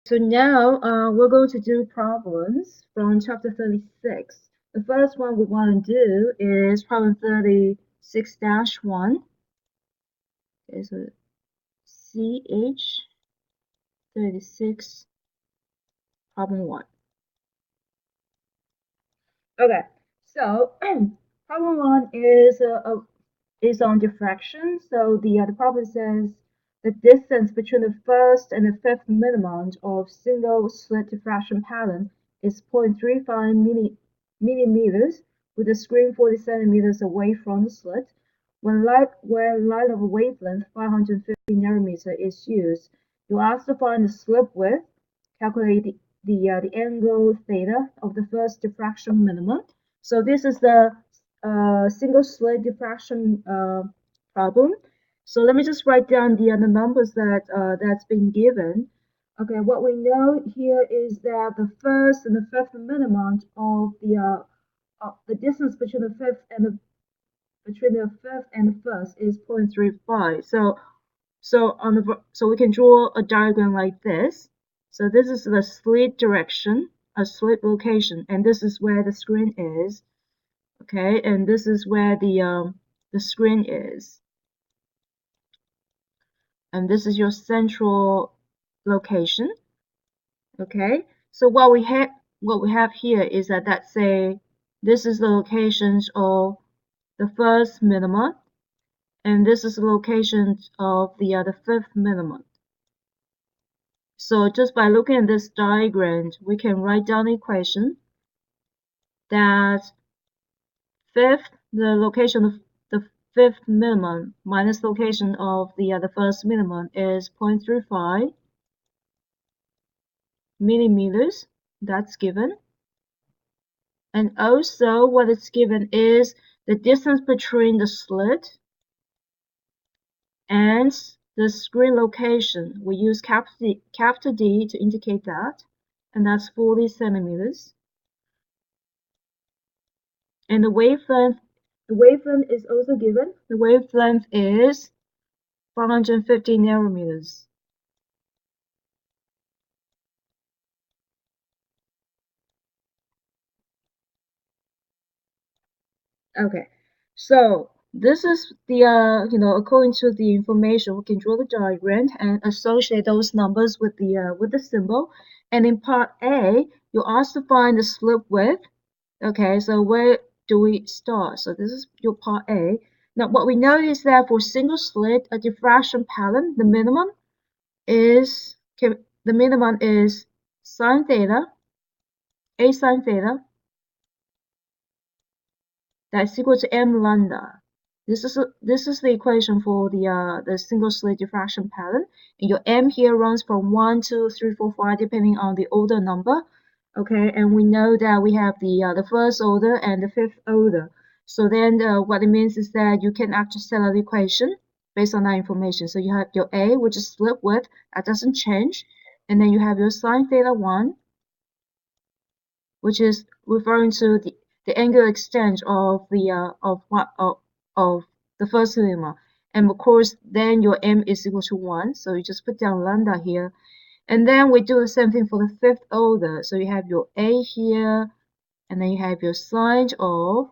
So now we're going to do problems from chapter 36. The first one we want to do is problem 36-1. Okay, so CH36 problem 1. Okay, so problem 1 is on diffraction. So the problem says the distance between the first and the fifth minimum of single slit diffraction pattern is 0.35 millimeters, with the screen 40 centimeters away from the slit. When light of a wavelength 550 nanometer is used, you ask to find the slip width, calculate the angle theta of the first diffraction minimum. So this is the single slit diffraction problem. So let me just write down the numbers that's been given. Okay, what we know here is that the first and the fifth minimum of the distance between the fifth and the first is 0.35. So we can draw a diagram like this. So this is the slit direction, a slit location, and this is where the screen is. Okay, and this is where the screen is, and this is your central location. Okay, so what we have here is that, let's say this is the locations of the first minimum, and this is the location of the fifth minimum. So just by looking at this diagram, we can write down the equation that the location of the fifth minimum minus location of the first minimum is 0.35 millimeters. That's given. And also what is given is the distance between the slit and the screen location. We use capital D to indicate that, and that's 40 centimeters. And the wavelength is also given. The wavelength is 450 nanometers. Okay, so this is the according to the information, we can draw the diagram and associate those numbers with the symbol. And in part A, you asked to find the slip width. Okay, so where do we start? So this is your part A. Now what we know is that for single slit, a diffraction pattern, the minimum is sine theta, a sine theta, that's equal to m lambda. This is the equation for the single slit diffraction pattern. And your m here runs from 1, 2, 3, 4, 5, depending on the order number. Okay, and we know that we have the first order and the fifth order. So then what it means is that you can actually set out the equation based on that information. So you have your a, which is slip width, that doesn't change, and then you have your sine theta 1, which is referring to the angular extent of the first minima. And of course, then your m is equal to 1, so you just put down lambda here. And then we do the same thing for the fifth order. So you have your a here, and then you have your sine of,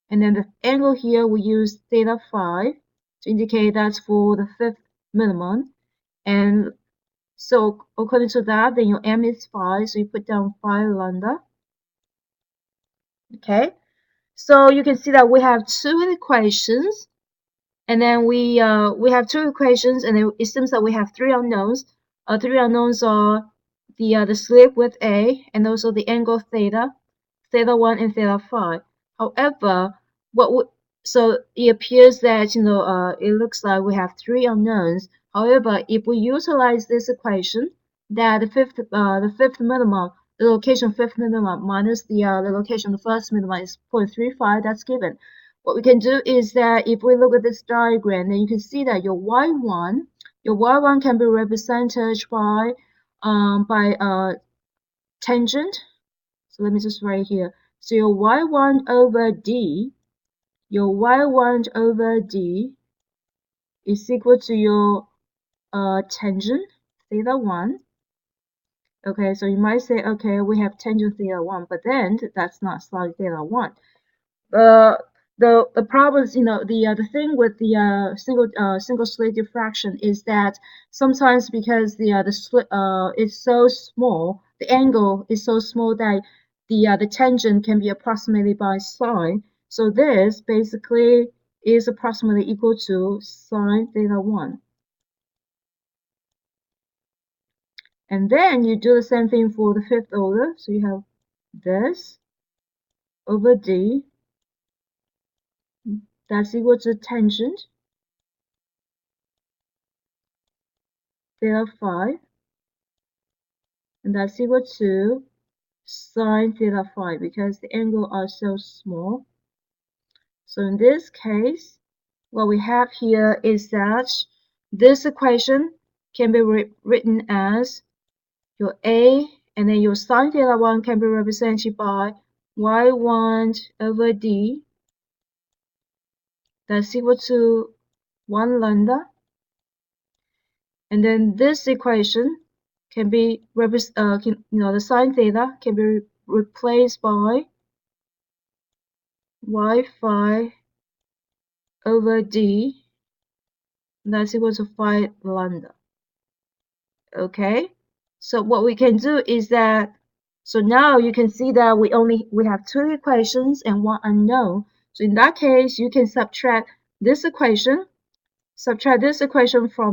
and then the angle here we use theta 5 to indicate that's for the fifth minimum. And so according to that, then your m is 5, so you put down 5 lambda. Okay, so you can see that we have two equations, and then we have two equations, and then it seems that we have three unknowns. Three unknowns are the slip width A, and also the angle theta, theta 1 and theta 5. However, so it appears that it looks like we have three unknowns. However, if we utilize this equation, that the fifth minimum, the location fifth minimum minus the location the first minimum is 0.35, that's given. What we can do is that if we look at this diagram, then you can see that your y1 can be represented by tangent. So let me just write here. So your y1 over d, is equal to your tangent theta 1. Okay, so you might say, okay, we have tangent theta 1, but then that's not sine theta 1. The problems, the thing with the single slit diffraction is that sometimes because the slit is so small, the angle is so small that the tangent can be approximated by sine. So this basically is approximately equal to sine theta 1. And then you do the same thing for the fifth order. So you have this over d, that's equal to tangent theta 5, and that's equal to sine theta 5 because the angle are so small. So in this case, what we have here is that this equation can be written as your A, and then your sine theta 1 can be represented by y1 over d, that's equal to 1 lambda. And then this equation can be the sine theta can be replaced by y5 over d, and that's equal to 5 lambda. Okay, so what we can do is that, so now you can see that we have two equations and one unknown. So in that case, you can subtract this equation from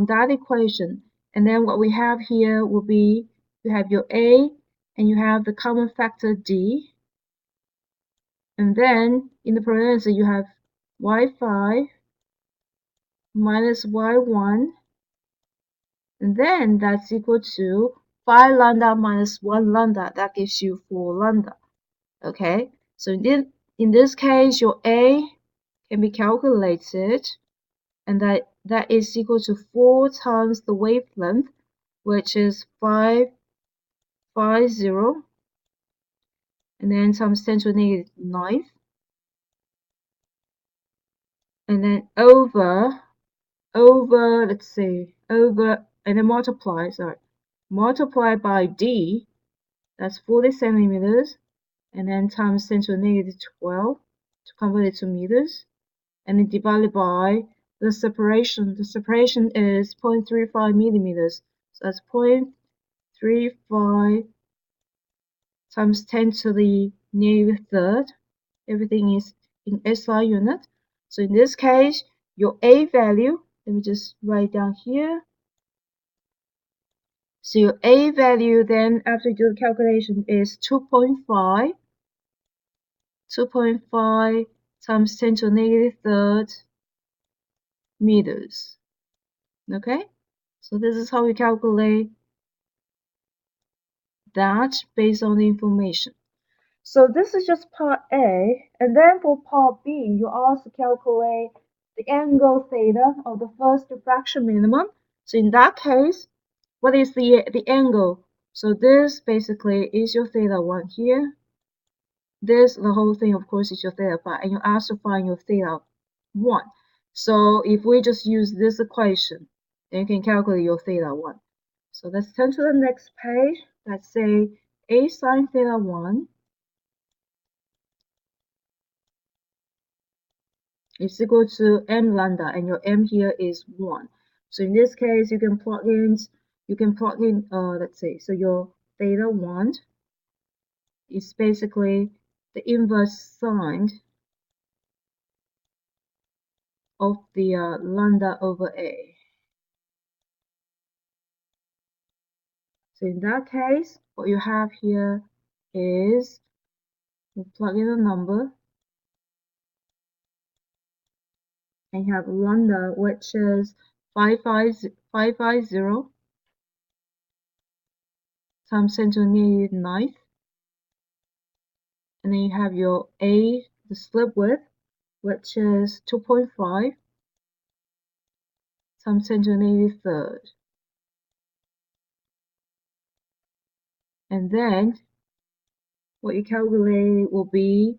that equation, and then what we have here will be, you have your A and you have the common factor D, and then in the parentheses you have y5 minus y1, and then that's equal to 5 lambda minus 1 lambda, that gives you 4 lambda. Okay, so in this case your A can be calculated, and that is equal to 4 times the wavelength, which is 550, and then times 10 to the negative 9th, and then over, let's see, over, and then multiply by d, that's 40 centimeters, and then times 10 to the negative 12 to convert it to meters, and then divided by the separation. The separation is 0.35 millimeters, so that's 0.35 times 10 to the negative third. Everything is in SI unit. So in this case, your A value, let me just write down here. So your A value then, after you do the calculation, is 2.5 times 10 to the negative third meters. Okay, so this is how we calculate that based on the information. So this is just part A, and then for part B, you also calculate the angle theta of the first diffraction minimum. So in that case, what is the angle? So this basically is your theta 1 here. This, the whole thing, of course, is your theta 5, and you also find your theta 1. So if we just use this equation, then you can calculate your theta 1. So let's turn to the next page. Let's say A sine theta 1 is equal to m lambda, and your m here is 1. So in this case, you can plug in, let's say, so your theta 1 is basically the inverse sine of the lambda over A. So in that case, what you have here is, you plug in a number, and you have lambda, which is 550 times 10 to the negative 9th, and then you have your A, the slip width, which is 2.5 times 10 to the negative third, and then what you calculate will be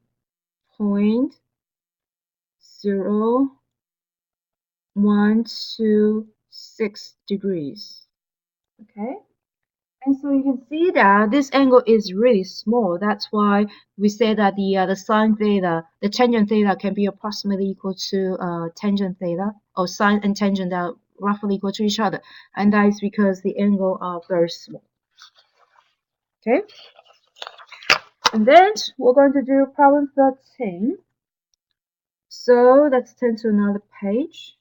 0.0126 degrees. Okay, And so you can see that this angle is really small. That's why we say that the sine theta, the tangent theta can be approximately equal to tangent theta, or sine and tangent are roughly equal to each other. And that is because the angle are very small. Okay? And then we're going to do problem 13. So let's turn to another page.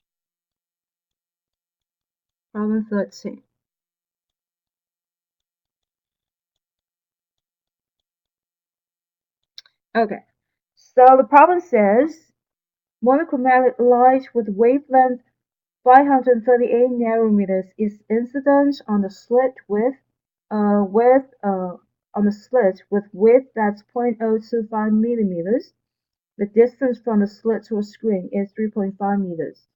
Problem 13. Okay, so the problem says monochromatic light with wavelength 538 nanometers is incident on the slit with width that's 0.025 millimeters. The distance from the slit to a screen is 3.5 meters.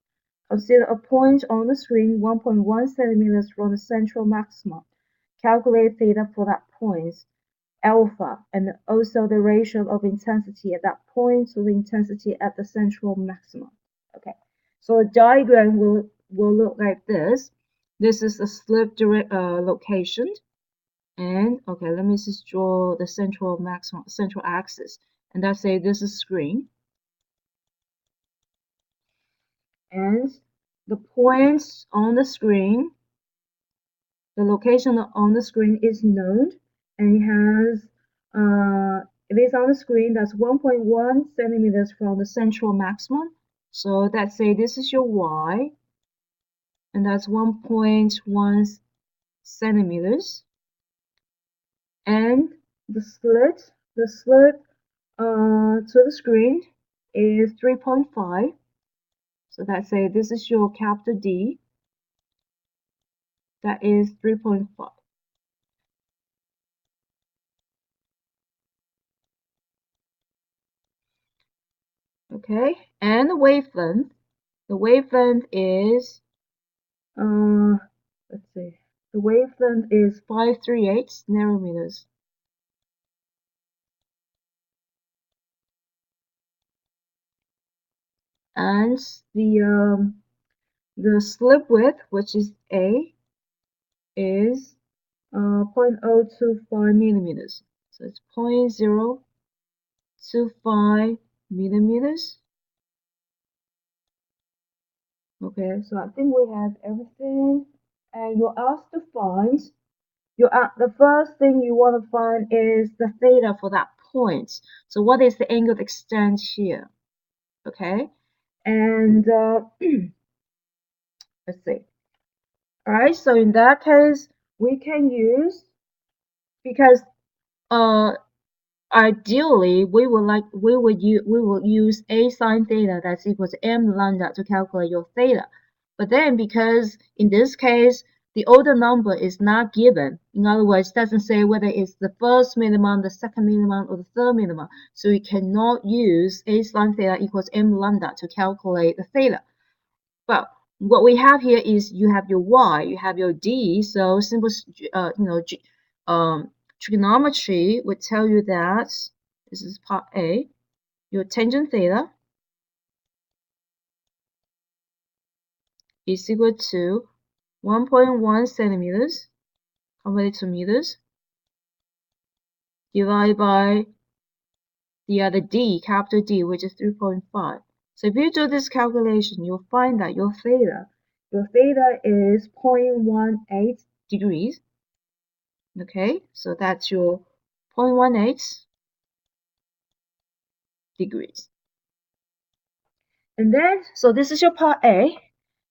Consider a point on the screen 1.1 centimeters from the central maximum. Calculate theta for that point, alpha, and also the ratio of intensity at that point to the intensity at the central maximum. Okay, so a diagram will look like this. This is the slit location. And okay, let me just draw the central maximum, central axis. And let's say this is screen. And the points on the screen, the location on the screen is known, and it is on the screen that's 1.1 centimeters from the central maximum. So let's say this is your y, and that's 1.1 centimeters. And the slit to the screen is 3.5. So let's say this is your capital D, that is 3.5. Okay, and the wavelength is let's see, the wavelength is 538 nanometers. And the slip width, which is A, is 0.025 millimeters. So it's 0.025 millimeters. Okay, so I think we have everything. And you're asked to find, the first thing you want to find is the theta for that point. So what is the angle of extent here? Okay, and let's see. All right, so in that case, we can use, because uh ideally we will use a sine theta that's equal to m lambda to calculate your theta. But then because in this case the order number is not given, in other words, it doesn't say whether it's the first minimum, the second minimum, or the third minimum, so you cannot use a sine theta equals m lambda to calculate the theta. But what we have here is you have your y, you have your d. So simple, trigonometry would tell you that this is part A. Your tangent theta is equal to 1.1 centimeters converted to meters divided by the other d, capital D, which is 3.5. So if you do this calculation, you'll find that your theta is 0.18 degrees. Okay, so that's your 0.18 degrees. And then, so this is your part A.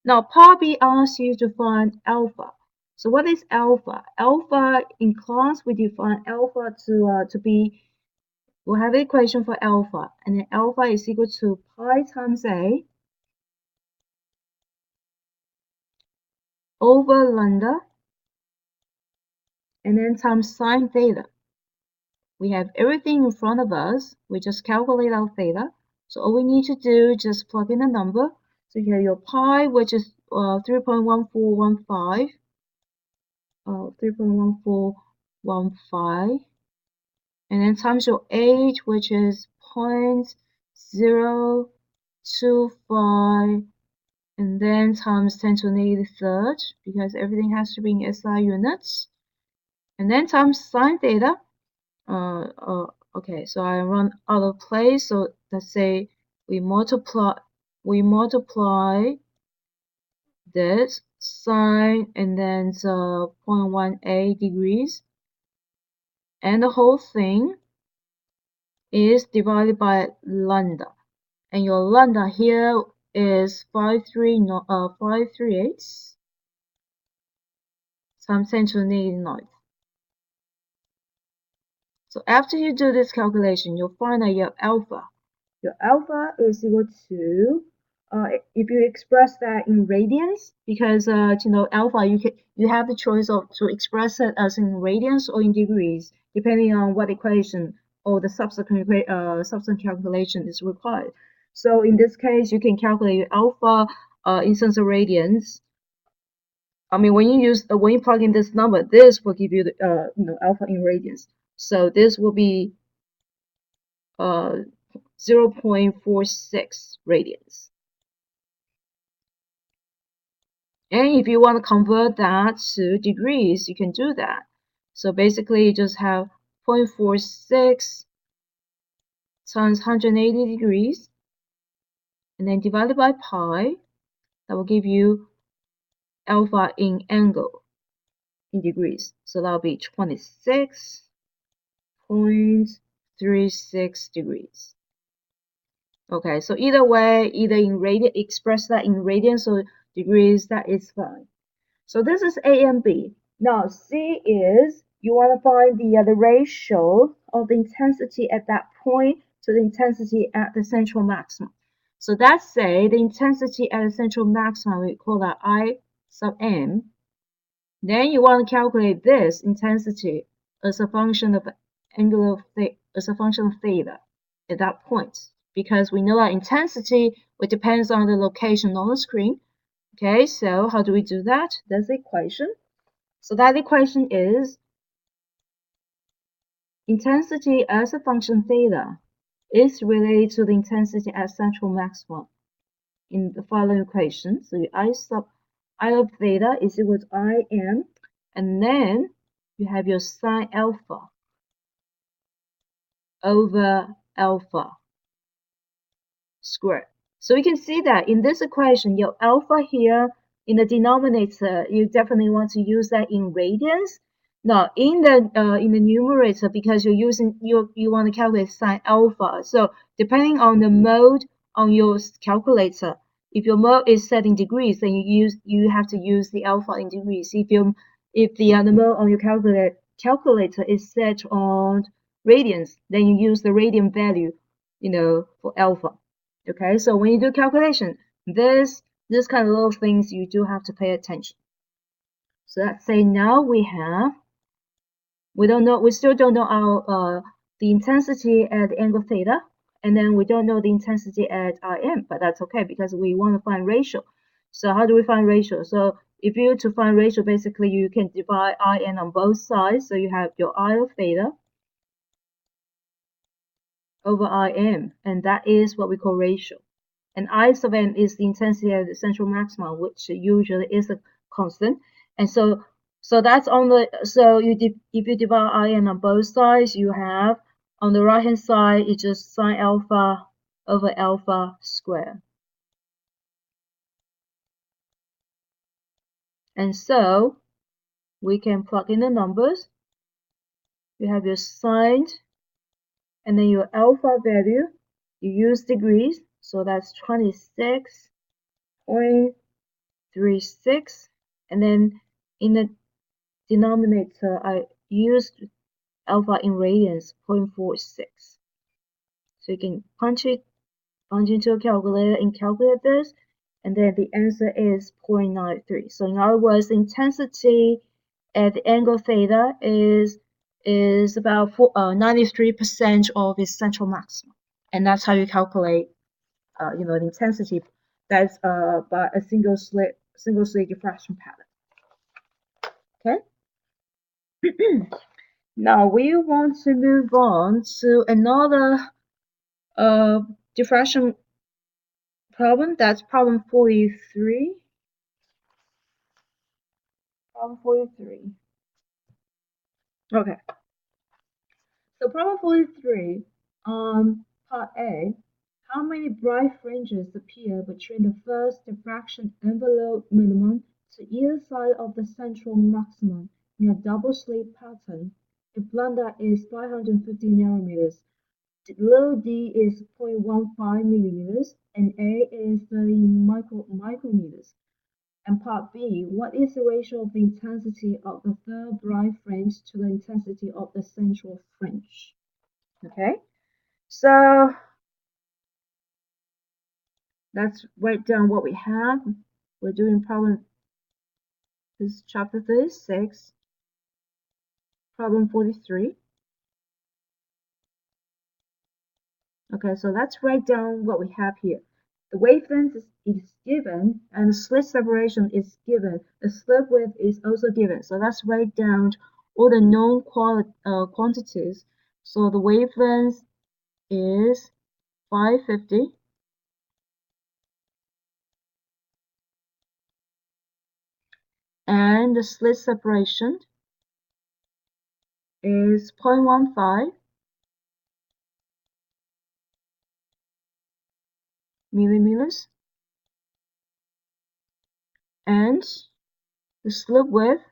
Now part B asks you to find alpha. So what is alpha? Alpha, in class we define alpha to be, we'll have an equation for alpha, and then alpha is equal to pi times A over lambda, and then times sine theta. We have everything in front of us. We just calculate our theta. So all we need to do is just plug in a number. So you have your pi, which is 3.1415, 3.1415, and then times your age, which is 0.025, and then times 10 to the negative third, because everything has to be in SI units. and then times sine theta. Okay, so I run out of place. So let's say we multiply this sine and then 0.18 degrees, and the whole thing is divided by lambda, and your lambda here is 538 times 10 to the negative 9. So after you do this calculation, you'll find that your alpha is equal to, if you express that in radians, because alpha, you have the choice of to express it as in radians or in degrees, depending on what equation or the subsequent calculation is required. So in this case, you can calculate your alpha in terms of radians. I mean, when you plug in this number, this will give you the alpha in radians. So this will be 0.46 radians. And if you want to convert that to degrees, you can do that. So basically, you just have 0.46 times 180 degrees, and then divided by pi. That will give you alpha in angle in degrees. So that will be 26.36 degrees. Okay, so either way, either in radian, express that in radians or degrees, that is fine. So this is A and B. Now C is, you want to find the ratio of the intensity at that point to the intensity at the central maximum. So let's say the intensity at the central maximum, we call that I sub m. Then you want to calculate this intensity as a function of as a function of theta at that point, because we know that intensity depends on the location on the screen. Okay, so how do we do that? That's the equation. So that equation is intensity as a function theta is related to the intensity at central maximum in the following equation. So I of theta is equal to Im, and then you have your sine alpha over alpha squared. So you can see that in this equation, your alpha here in the denominator, you definitely want to use that in radians. Now in the numerator, because you're using you want to calculate sine alpha. So depending on the mode on your calculator, if your mode is set in degrees, then you have to use the alpha in degrees. If the mode on your calculator is set on radians, then you use the radian value, for alpha. Okay, so when you do calculation, this kind of little things you do have to pay attention. So let's say now we still don't know our the intensity at the angle theta, and then we don't know the intensity at Im, but that's okay because we want to find ratio. So how do we find ratio? So if you to find ratio, basically you can divide In on both sides, so you have your I of theta over Im, and that is what we call ratio. And I sub m is the intensity at the central maximum, which usually is a constant. And so that's on the, so if you divide In on both sides, you have on the right hand side, it's just sine alpha over alpha squared. And so we can plug in the numbers. You have your sine and then your alpha value. You use degrees, so that's 26.36, and then in the denominator, I used alpha in radians, 0.46. So you can punch into a calculator and calculate this, and then the answer is 0.93. So in other words, the intensity at the angle theta is about 93% of its central maximum, and that's how you calculate, the intensity. That's by a single slit diffraction pattern. Okay. Now we want to move on to another diffraction problem. That's problem 43. Problem 43. Okay, so problem 43, part A. How many bright fringes appear between the first diffraction envelope minimum to either side of the central maximum in a double-slit pattern if lambda is 550 nanometers, low d is 0.15 millimeters, and A is 30 micrometers? And part B, what is the ratio of the intensity of the third bright fringe to the intensity of the central fringe? Okay, so let's write down what we have. We're doing problem, this is chapter 36, problem 43. Okay, so let's write down what we have here. The wavelength is given, and the slit separation is given. The slit width is also given. So let's write down all the known quantities. So the wavelength is 550. And the slit separation is 0.15 millimeters. And the slit width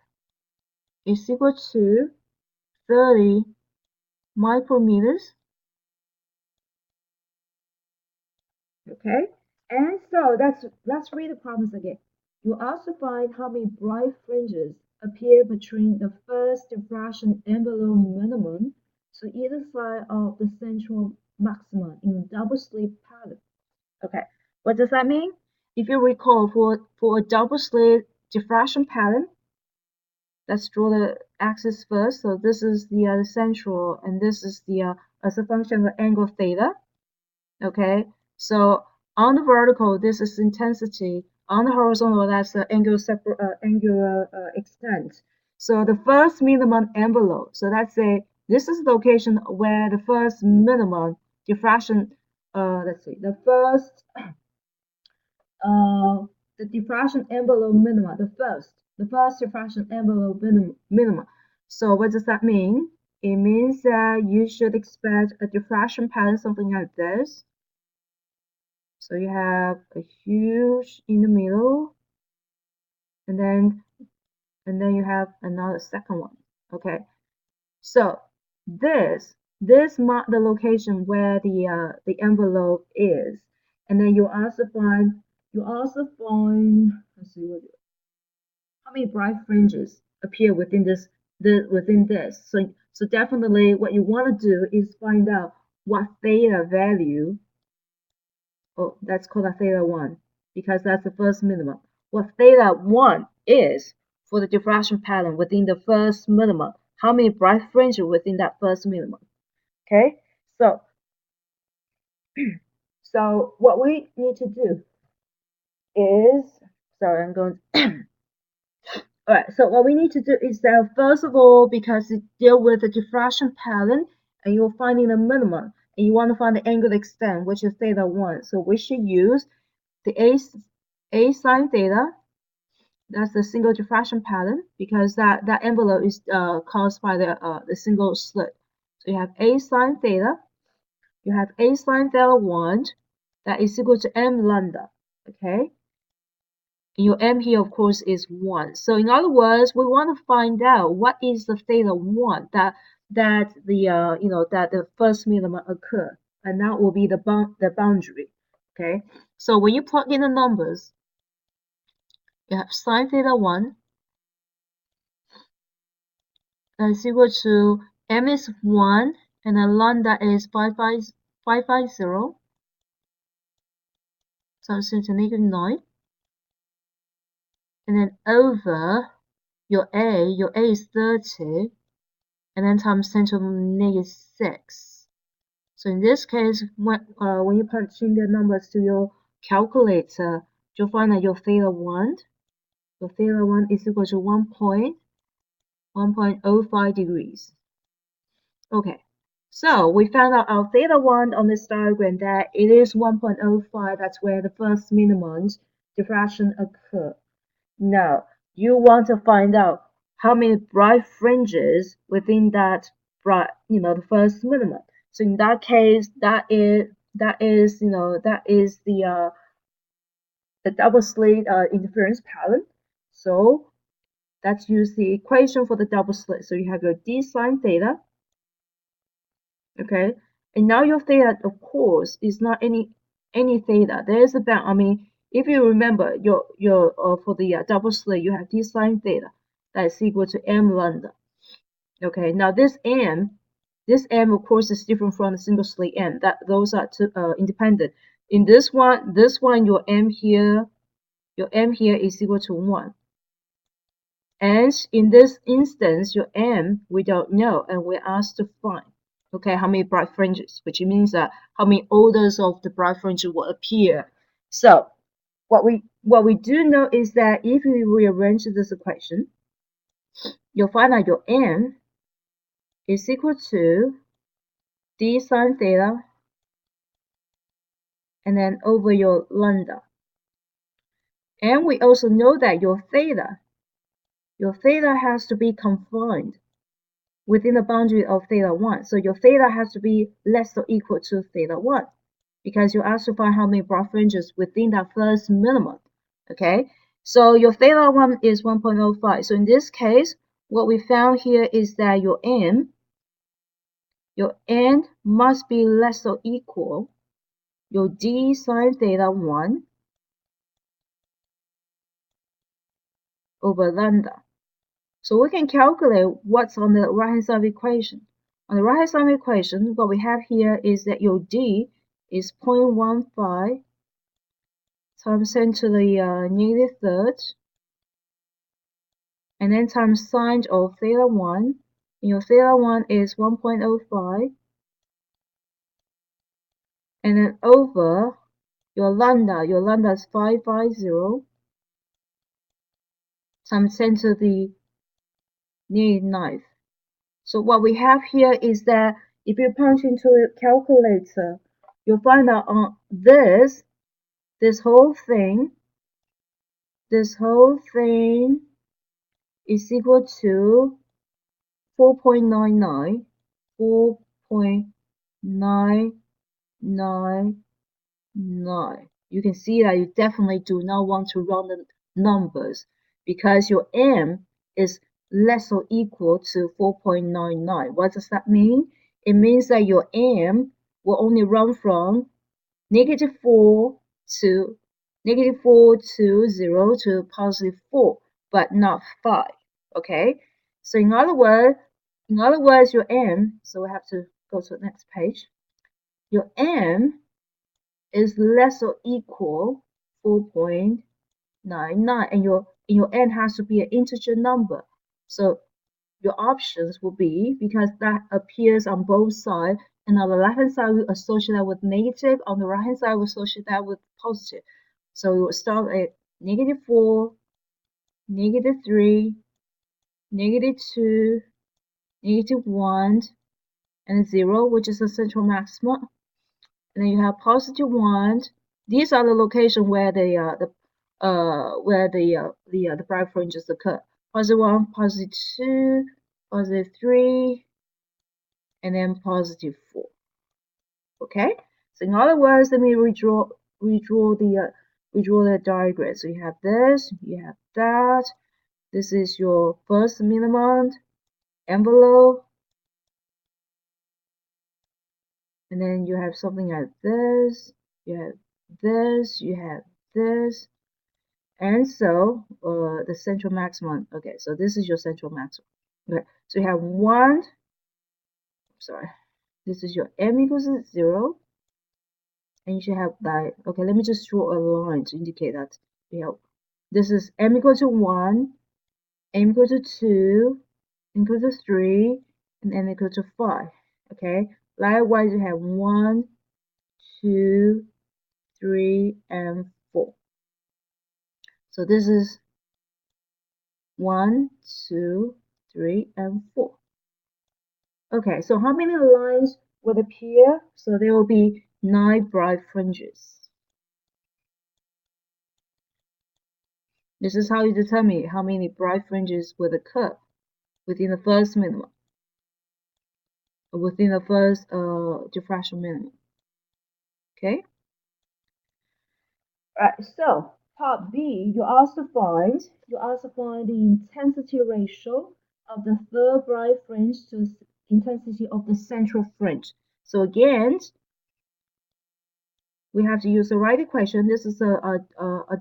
is equal to 30 micrometers. Okay, and so let's read the problems again. You also find how many bright fringes appear between the first diffraction envelope minimum to either side of the central maximum in a double slit pattern. Okay, what does that mean? If you recall, for a double slit diffraction pattern, let's draw the axis first. So this is the central, and this is the as a function of angle theta. Okay, so on the vertical, this is intensity. On the horizontal, that's the angular extent. So the first minimum envelope. So let's say this is the location where the first minimum diffraction. Let's see, uh, the diffraction envelope minima, the first diffraction envelope minima. So what does that mean? It means that you should expect a diffraction pattern, something like this. So you have a huge in the middle, and then you have another second one. Okay, so this mark the location where the envelope is, and then you also find let's see how many bright fringes appear within this. So definitely what you want to do is find out what theta value. Oh, that's called a theta 1 because that's the first minimum. What theta 1 is for the diffraction pattern within the first minimum. How many bright fringes within that first minimum? Okay, so what we need to do is, sorry, I'm going. All right, so what we need to do is that first of all, because it deal with the diffraction pattern, and you're finding the minimum, and you want to find the angle extent, which is theta 1. So we should use the A sine theta. That's the single diffraction pattern because that envelope is caused by the single slit. So you have A sine theta. You have A sine theta 1 that is equal to m lambda. Okay. And your m here, of course, is 1. So in other words, we want to find out what is the theta 1 that the first minimum occur, and that will be the boundary. Okay. So when you plug in the numbers, you have sine theta 1 that is equal to m is 1 and then lambda is 550, so it's into negative 9, and then over your a is 30, and then times 10 to the negative 6. So in this case, when you punch in the numbers to your calculator, you'll find that your theta 1 is equal to 1.05 degrees. Okay, so we found out our theta 1 on this diagram that it is 1.05. That's where the first minimum diffraction occur. Now, you want to find out how many bright fringes within that bright, the first minimum. So in that case, that is the double slit interference pattern. So let's use the equation for the double slit. So you have your d sine theta, okay, and now your theta, of course, is not any theta. There's a bound. I mean, if you remember your for the double slit, you have d sine theta that is equal to m lambda. Okay, now this m of course is different from the single slit m. That those are independent. In this one, your m here is equal to 1. And in this instance, your m we don't know, and we're asked to find, okay, how many bright fringes, which means that how many orders of the bright fringes will appear. So what we do know is that if we rearrange this equation, you'll find that your m is equal to d sine theta and then over your lambda. And we also know that your theta has to be confined within the boundary of theta 1. So your theta has to be less or equal to theta 1 because you asked to find how many broad fringes within that first minimum. Okay, so your theta 1 is 1.05. So in this case, what we found here is that your n must be less or equal your d sine theta 1 over lambda. So we can calculate what's on the right-hand side of the equation. On the right-hand side of the equation, what we have here is that your d is 0.15 times 10 to the negative third, and then times sine of theta 1, and your theta 1 is 1.05, and then over your lambda is 550 times 10 to the negative ninth. So what we have here is that if you punch into a calculator, you'll find out on this whole thing is equal to 4.99. You can see that you definitely do not want to round the numbers because your m is less or equal to 4.99. What does that mean? It means that your m will only run from -4 to -0 to +4, but not 5. Okay, so in other words, your m. So we have to go to the next page. Your m is less or equal 4.99, and your n has to be an integer number. So your options will be, because that appears on both sides, and on the left hand side we associate that with negative, on the right hand side we associate that with positive. So we will start at -4, -3, -2, -1, and 0, which is the central maximum. And then you have +1. These are the location where the bright fringes occur. +1, +2, +3, and then +4. Okay. So in other words, let me redraw the diagram. So you have this, you have that. This is your first minimum envelope, and then you have something like this. You have this. You have this. And so the central maximum. Okay, so this is your central maximum. Okay, so you have one. Sorry, this is your m equals 0, and you should have that. Okay, let me just draw a line to indicate that. This is m equal to 1, m equal to 2, m equal to 3, and n equal to 5. Okay, likewise you have 1, 2, 3, and 4. So this is 1, 2, 3, and 4. Okay, so how many lines will appear? So there will be 9 bright fringes. This is how you determine how many bright fringes will occur. within the first minimum, within the first diffraction minimum. Okay. Right. So part B, you also find the intensity ratio of the third bright fringe to intensity of the central fringe. So again, we have to use the right equation. This is a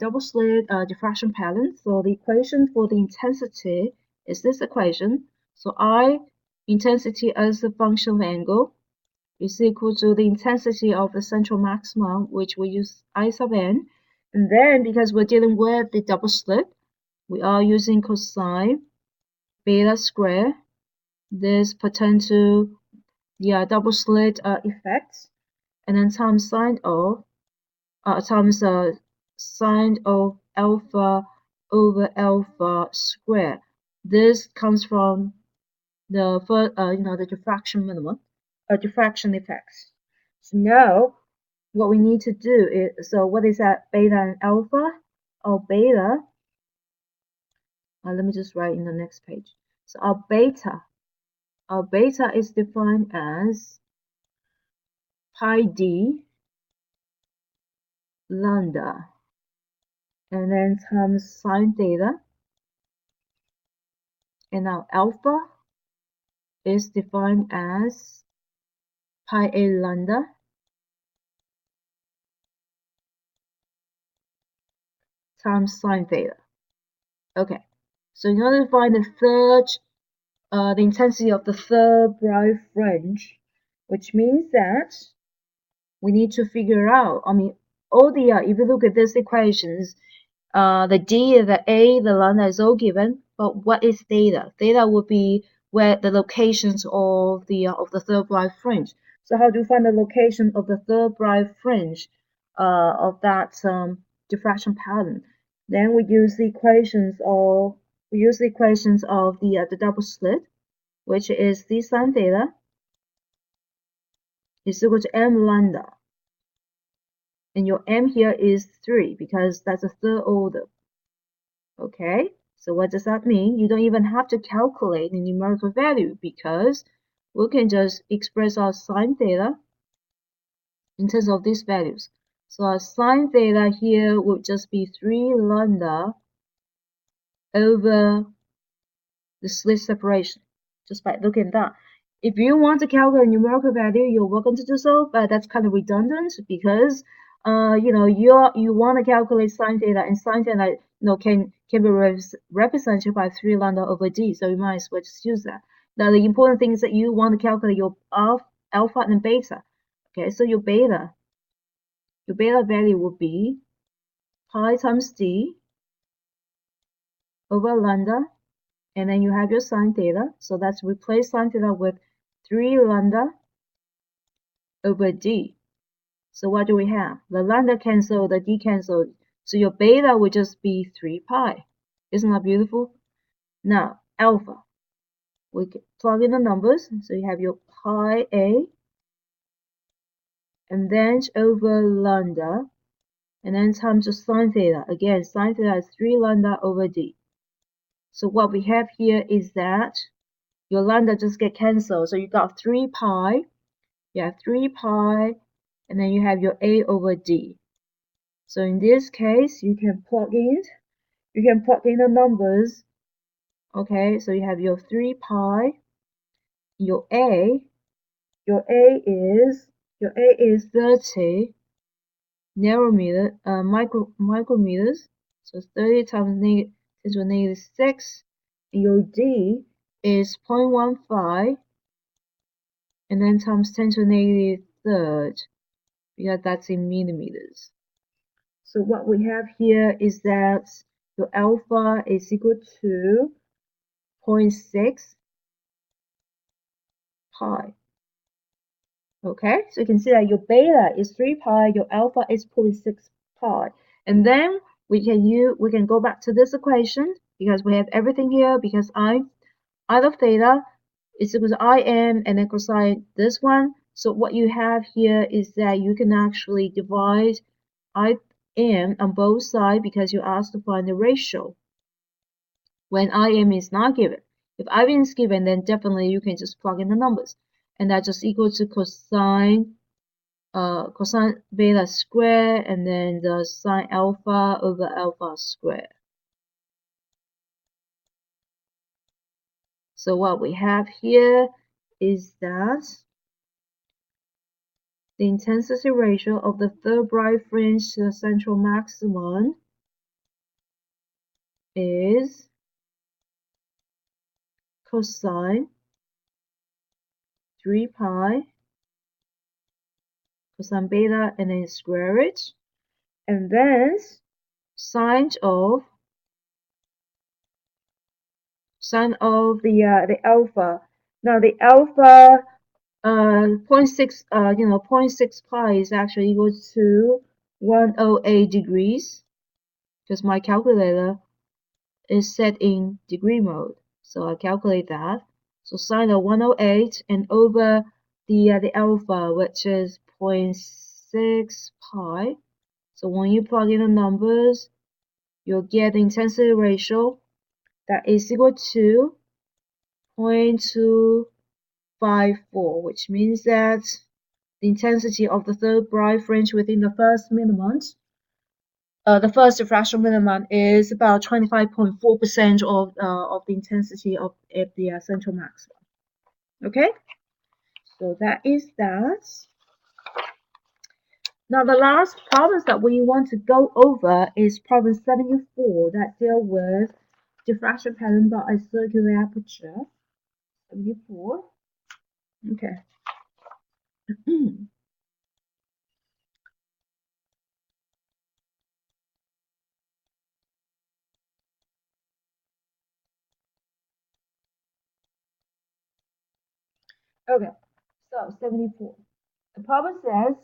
double slit diffraction pattern. So the equation for the intensity is this equation. So I intensity as a function of angle is equal to the intensity of the central maximum, which we use I sub n. And then because we're dealing with the double slit, we are using cosine beta square. This pertains to the double slit effects, and then times sine of times sine of alpha over alpha square. This comes from the first, the diffraction minimum, diffraction effects. So now what we need to do is, so what is that beta and alpha? Our beta, let me just write in the next page. So our beta is defined as pi d lambda, and then times sine theta, and now alpha is defined as pi a lambda times sine theta. Okay, so in order to find the third, the intensity of the third bright fringe, which means that we need to figure out, all the, if you look at these equations, the D, the A, the lambda is all given, but what is theta? Theta would be where the locations of the third bright fringe. So how do you find the location of the third bright fringe of that diffraction pattern? Then we use the equations of the double slit, which is d sine theta is equal to m lambda. And your m here is 3 because that's a third order. Okay, so what does that mean? You don't even have to calculate the numerical value because we can just express our sine theta in terms of these values. So our sine theta here would just be 3 lambda over the slit separation, just by looking at that. If you want to calculate numerical value, you're welcome to do so, but that's kind of redundant because you want to calculate sine theta, and sine theta can be represented by 3 lambda over d, so you might as well just use that. Now the important thing is that you want to calculate your alpha and beta. Okay, so your beta value will be pi times d over lambda, and then you have your sine theta. So let's replace sine theta with 3 lambda over d. So what do we have? The lambda cancel, the d cancel. So your beta would just be 3 pi. Isn't that beautiful? Now, alpha. We plug in the numbers. So you have your pi a, and then over lambda, and then times the sine theta. Again, sine theta is 3 lambda over d. So what we have here is that your lambda just get cancelled. So you got 3 pi. You have 3 pi, and then you have your a over d. So in this case, you can plug in the numbers. Okay, so you have your 3 pi, your a is 30 micrometers. So 30 times 10 to the negative 6. And your d is 0.15, and then times 10 to the negative third, because that's in millimeters. So what we have here is that your alpha is equal to 0.6 pi. Okay, so you can see that your beta is 3 pi, your alpha is 0.6 pi. And then we can go back to this equation because we have everything here, because I of theta is equal to Im, and then cosine this one. So what you have here is that you can actually divide Im on both sides because you asked to find the ratio when Im is not given. If everything is given, then definitely you can just plug in the numbers. And that just equal to cosine beta square and then the sine alpha over alpha square. So what we have here is that the intensity ratio of the third bright fringe to the central maximum is cosine 3 pi cosine beta and then square it, and then sine of the alpha. Now the alpha 0.6 0.6 pi is actually equal to 108 degrees because my calculator is set in degree mode. So I calculate that. So sine of 108 and over the alpha, which is 0.6 pi. So when you plug in the numbers, you'll get the intensity ratio that is equal to 0.254, which means that the intensity of the third bright fringe within the first minimum, the first diffraction minimum is about 25.4% of the intensity of at the central maximum. Okay, so that is that. Now the last problem that we want to go over is problem 74 that deal with diffraction pattern by a circular aperture. 74. Okay. Okay, so 74. The problem says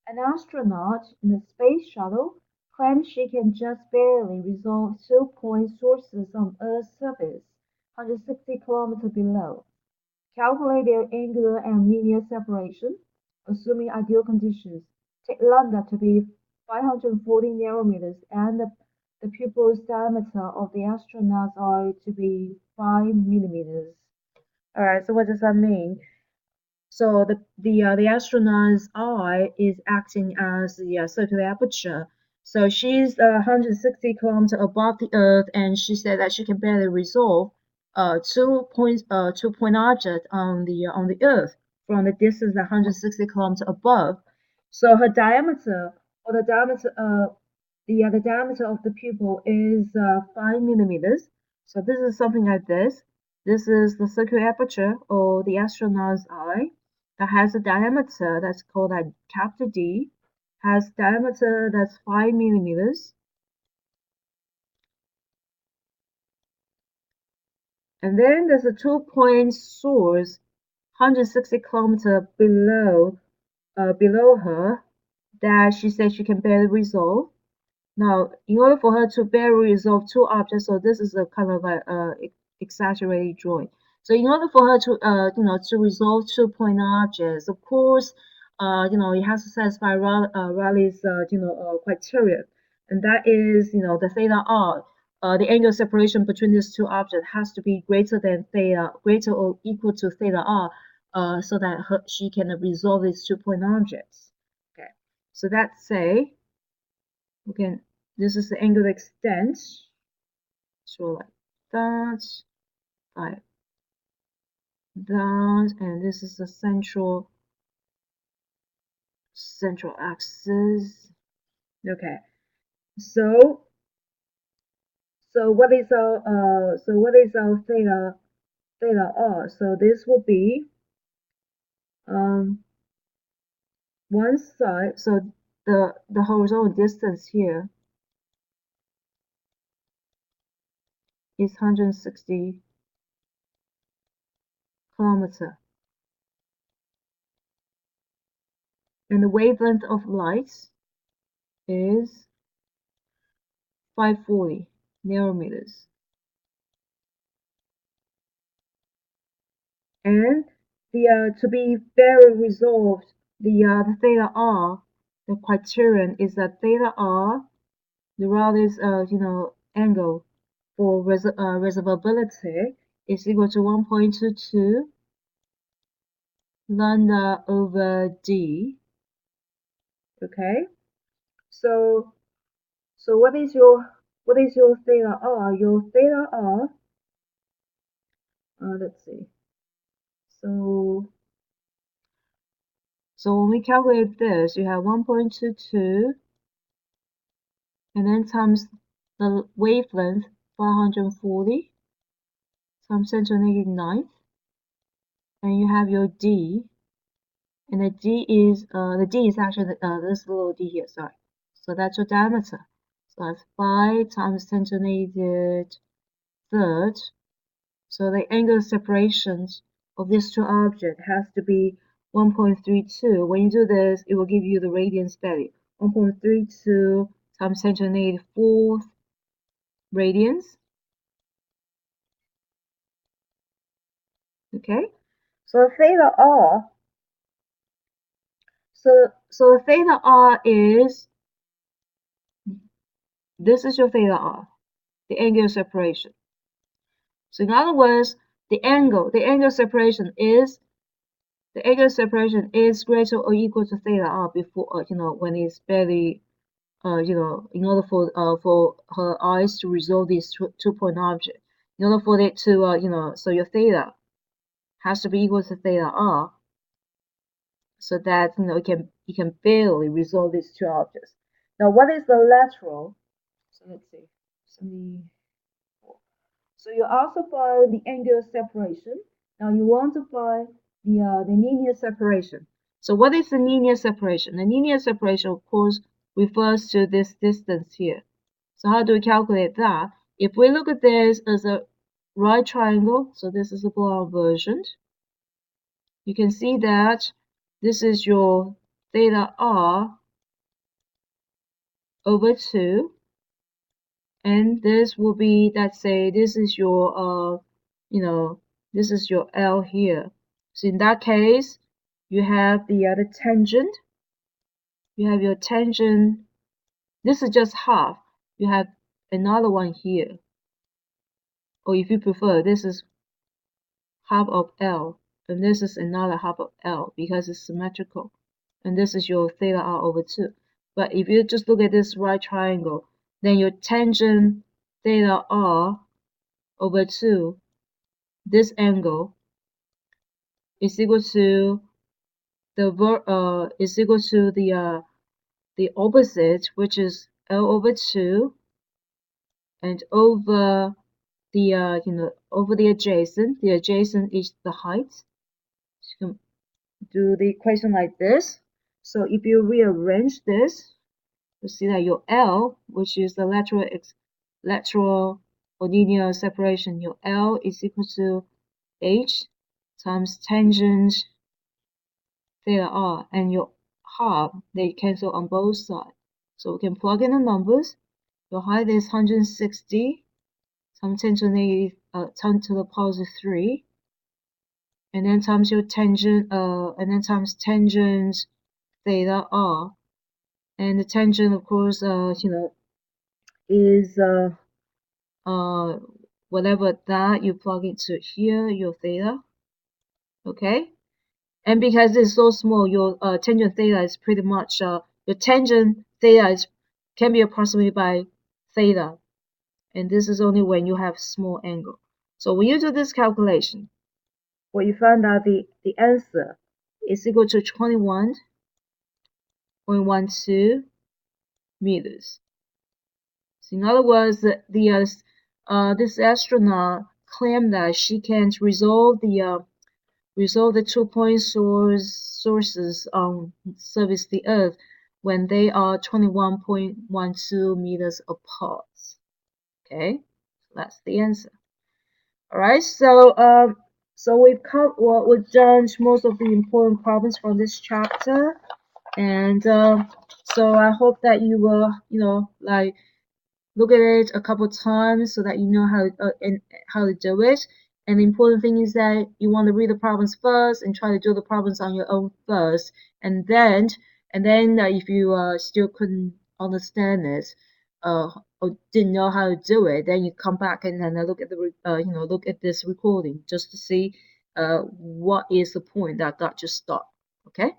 an astronaut in the space shuttle claims she can just barely resolve 2-point sources on Earth's surface, 160 kilometers below. Calculate their angular and linear separation, assuming ideal conditions. Take lambda to be 540 nanometers and the pupil's diameter of the astronaut's eye to be 5 millimeters. Alright, so what does that mean? So the astronaut's eye is acting as the circular aperture. So she's 160 kilometers above the Earth, and she said that she can barely resolve 2 point object on the Earth from the distance 160 kilometers above. So her diameter, or the diameter of the pupil is 5 millimeters. So this is something like this. This is the circular aperture or the astronaut's eye that has a diameter that's called a capital D, has diameter that's 5 millimeters. And then there's a 2-point source 160 kilometers below her that she said she can barely resolve. Now, in order for her to barely resolve two objects, so this is a kind of a exaggerated drawing. So in order for her to to resolve 2-point objects, of course, it has to satisfy Raleigh's criteria, and that is the theta r. The angle separation between these two objects has to be greater or equal to theta r, so that she can resolve these 2-point objects. Okay, so that's say. Okay, this is the angular extent. So like that, like that, and this is the central axis. Okay, so what is our theta r? So this will be one side. So the horizontal distance here is 160 kilometer, and the wavelength of light is 540 nanometers. And to be very resolved, the theta r, the criterion is that theta r, the Raleigh's angle for resolvability is equal to 1.22 lambda over d. Okay, so what is your theta r? Your theta r, let's see. So when we calculate this, you have 1.22 and then times the wavelength 540 times 10 to the negative 9th, and you have your d, and the d is actually this little d here, sorry. So that's your diameter. So that's 5 times 10 to the negative third. So the angle of separation of these two objects has to be 1.32. When you do this, it will give you the radians value. 1.32 times 10 to the negative fourth radians. Okay, so theta r. So theta r is, this is your theta r, the angle of separation. So in other words, the angle of separation is greater or equal to theta r before when it's barely in order for her eyes to resolve these two-point object, in order for it to so your theta has to be equal to theta r, so that you can barely resolve these two objects. Now, what is the lateral? So let's see, 74. So you also find the angle of separation. Now you want to find the linear separation. So what is the linear separation? The linear separation, of course, refers to this distance here. So how do we calculate that? If we look at this as a right triangle, so this is a blown version, you can see that this is your theta r over 2, and this will be, let's say, this is your this is your L here. So in that case, you have the other tangent. You have your tangent. This is just half. You have another one here. Or if you prefer, this is half of L, and this is another half of L because it's symmetrical. And this is your theta r over 2. But if you just look at this right triangle, then your tangent theta r over 2, this angle is equal to the opposite, which is L over 2, and over the over the adjacent. The adjacent is the height. So you can do the equation like this. So if you rearrange this, you see that your L, which is the lateral or linear separation, your L is equal to h times tangent theta r, and your half, they cancel on both sides. So we can plug in the numbers. Your height is 160 times 10 to the negative 10 to the positive 3, and then times your tangent and then times tangent theta r, and the tangent, of course, is whatever that you plug into here, your theta. Okay, and because it's so small, your tangent theta is pretty much your tangent theta can be approximated by theta, and this is only when you have small angle. So when you do this calculation, well, you find out the answer is equal to 21.12 meters. So in other words, this astronaut claimed that she can resolve the 2-point sources on surface the Earth when they are 21.12 meters apart. Okay, that's the answer. All right, so we've done most of the important problems from this chapter, and so I hope that you will like look at it a couple times so that you know how to do it. And the important thing is that you want to read the problems first and try to do the problems on your own first, and then if you still couldn't understand it, or didn't know how to do it, then you come back and then look at look at this recording just to see what is the point that got you stuck. Okay.